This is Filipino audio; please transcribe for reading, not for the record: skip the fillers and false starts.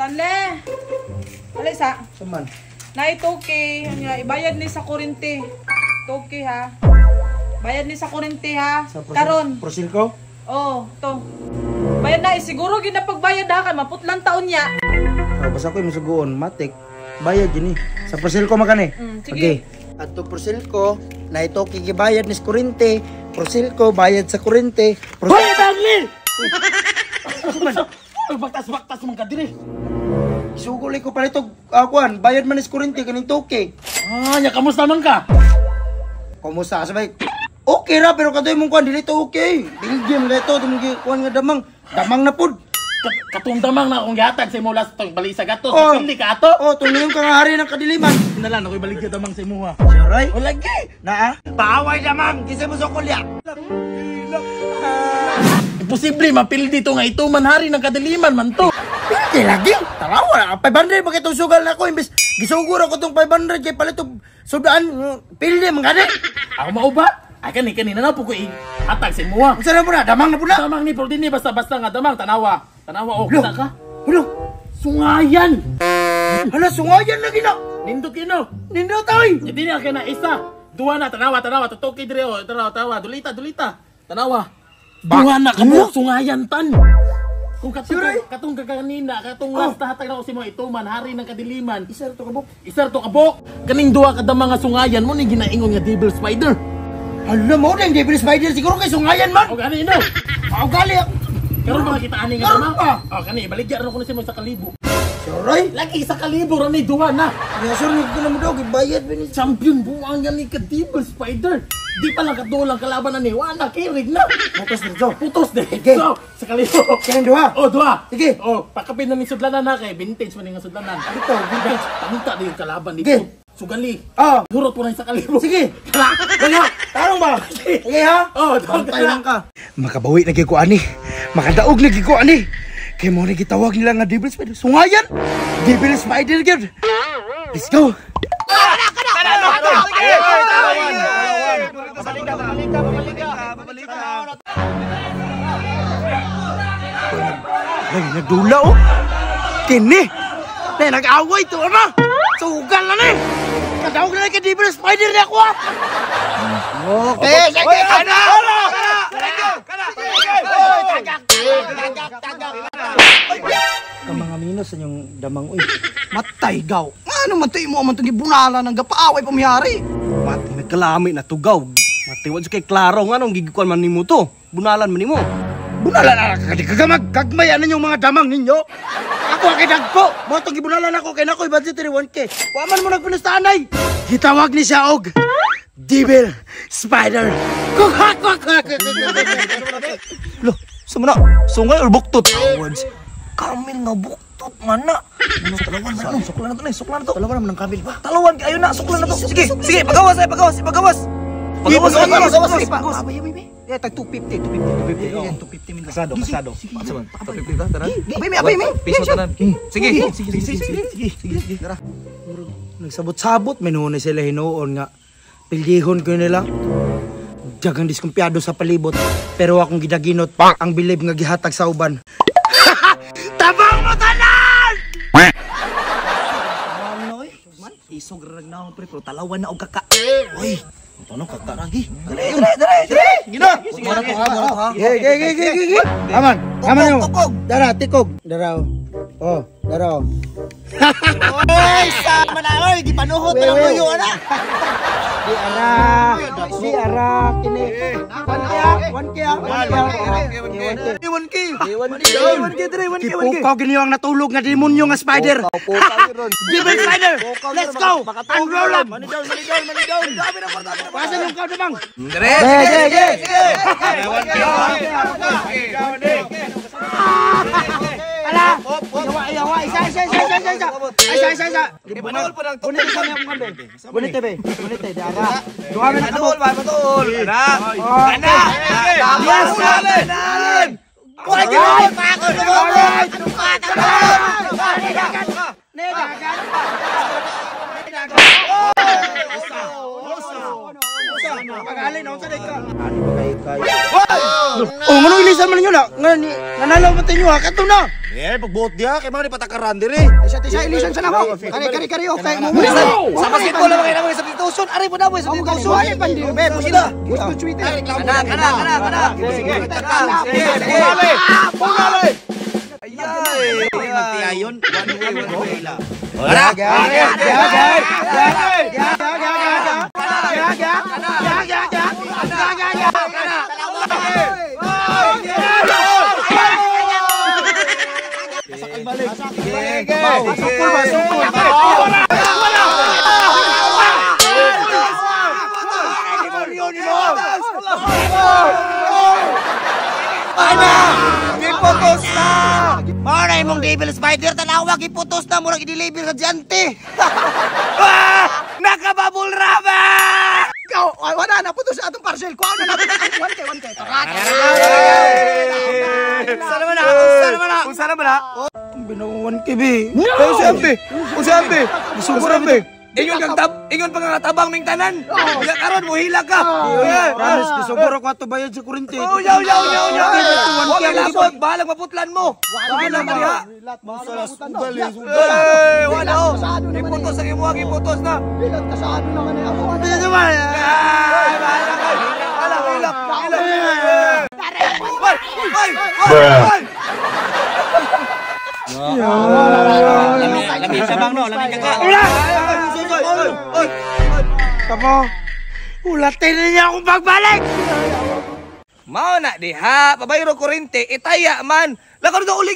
Stanley! Alisa, Saman. na itoke. Ibayad ni sa kurente. Toke ha. Bayad ni sa kurente ha. Karon. Prosilko? Oh, to. Bayad na. Siguro ginapagbayad ha. Kan maputlang taon niya. Basta ko yung suguon. Matik. Bayad yun eh. Sa Prosilko magani. Sige. Okay. At to Prosilko, na itoke gibayad ni sa kurente. Prosilko, bayad sa kurente. Hoy, Stanley! Baktas-baktas man ka diri. Isugulay ko pa ito, kuan, bayad man is kurente kaning toke. Nya kamusta man ka? Kumusta? Sabay, okay ra, pero kadoy mong kuan, dili to okay. Dinggim na ito, dinggim kuan nga damang. Damang na pud. Katundamang na akong gihatag sa imo last tong bali sa gato. Oh. Pili ka ato. Oh, tungin ka nga hari ng kadiliman. Nalan ako'y balik ka damang sa imo ha. Saray? O lagi. Na paaway damang, kisa mo sukulya. Imposible mapili dito nga ito man hari ng kadiliman man to. Hindi lagi. Tarawa, 500 ba kitong sugal na ko, imbes gisuguro ko tong 500 kay palit sudaan, pili man gani. Ako mao ba? Ay kanina na po ko hatag sa imo ha. Unsa na po na, damang na po na. Damang ni pero dinhi basta-basta nga damang tanawa. Tanawa o kita ka. Hulo, Sungayan. hala, sungayan na gina. Nindot kino. Nindo toy. Hindi na kaya na isa. Duwa na, tanawa, tutoki dire o. Tanawa, dulita. Tanawa. Duwa na, kamo, sungayan tan. Kung katong kaganina, katong last hatag na ko si mo ituman, hari ng kadiliman. Isar to kabuk. Isar to kabok. Kaning duwa kada mga sungayan mo ni ginaingon nga devil spider. Hala mo na, hindi spider siguro kay sungayan man. O gani ino. Ako gali ako. Karon mga kita ani nga Karon naman. pa. O kani, baligyan ko na si mo sa kalibo. Saray. Lagi sa kalibo ra ni duwa na. Ya sir, nagko na mo daw, gibayad ba ni. Champion buang yan ni ka devil spider. Di pa lang katulang kalaban na ni Wana, kirig na. Putos dito. Putos din. Okay. So, sa kalibo. Kailan duha? Oh, duha. Sige. Oh, pakapin na ni sudlanan na kay vintage man nga sudlanan. Dito, vintage. Pamunta din yung kalaban dito. Sige. Sugali. Ah. Hurot po na sa kalibo. Sige. Kala. Kaya, tarong ba? Sige ha? Oh, Bantay lang ka. Makabawi na ko ani. Makadaog na ko ani. Kaya mo na gitawag nila nga Devil Spider. Sungayan! Devil Spider gyud. Let's go! Ay, nagdula oh! Kini! Nag-away to ama! Sugal na ni! Kadawag na kay Devil Spider na ako ah! Okay, sige! Kana! Ka mga minos sa inyong damang uy. Matay gaw. Ano man tayo mo man itong gibunala ng gapaaway pamihari? Mati nagkalami na tugaw. Mati wad kay klaro nga nung gigikuan man nimo to. Bunalan man nimo. Bunalan na kagamag kagmayan ninyong mga damang ninyo. Ako ang kidagko. Mo itong gibunalan ako kay nako'y budget 1K. Waman mo nagpinastanay. Gitawag ni siya og Devil Spider. Lo, sama na. Sungay or buktot. Awards. Kamil nga buktot man na. Ano talawan na? Suklan na to na. Suklan na to. Talawan naman ng kamil ba? Talawan kayo na. Suklan na to. Sige, sige. Pagawas ay pagawas. Pagawas. Pagawas. Pagawas. Eh, tag 250. 250 min. Kasado. Asa man? 250 ta tanan. Abay mi. Piso tanan. Sige. Sige. Tara. Nagsabot-sabot. Minunay sila hinuon nga. Pildihon ko nila. Jagang diskumpiyado sa palibot. Pero akong gidaginot. Ang bilib nga gihatag sa uban. Tabang mo tanan! Ano eh? Man, isog rag na ako pre, pero talawan na og kaka. Oy, Ano kata lagi? dire. Gina! Gigi! Aman mo. Dara, tikog. Dara. Oh, dara. Oy, sama na oy, gipanuhot na ang luyo ana. Di ara kini. 1K. Kipukaw gini ang natulog nga demonyo nga spider. Devil Spider. Let's go. Unroll up. Pasan yung kau damang. Ala. Yawa. Isa. Ibanol pa lang to. Bunit sa mga kambe. Bunit be. Di ara. Duha na Betul, betul. Ana. Ana. Yes, Alan. Oh, ngano ilisan man ninyo na? Nanalaw man tayo ha, kato na. pagbuot dia kay mga patakaran diri. Isa ilusion sa namo. Kari okay mo. Sa basketball lang kayo naman substitution. Ari po na mo substitution. Ay pandi. Be, pusida. Gusto tweet. Kana. Sige. Punale. Ayay. Magtiayon. One way la. Wala. Giputos na! Mara imong devil spider tanawa giputos na murag i-deliver sa diante. Nakababul raba! Ikaw, wala na puto sa atong parcel. Kuha na natin ang 1K. Unsa naman na? Binawan kibi. Usabi. Gusto be. Ingon pangangatabang ming tanan. Ya karon mo hila ka. Promise, gisuguro ko ato bayad sa kurente. Yaw. Wag labot, bahalang maputlan mo. Bahalang diha. Wala oh. Iputos ang imo iputos na. Bilat ka sa ano na kanay ako. Lamin sa bang no, lamin ka. Tamo, ulatin na niya akong pagbalik! Mao na diha, pabayro kurente, itaya man. Lakad ka uli.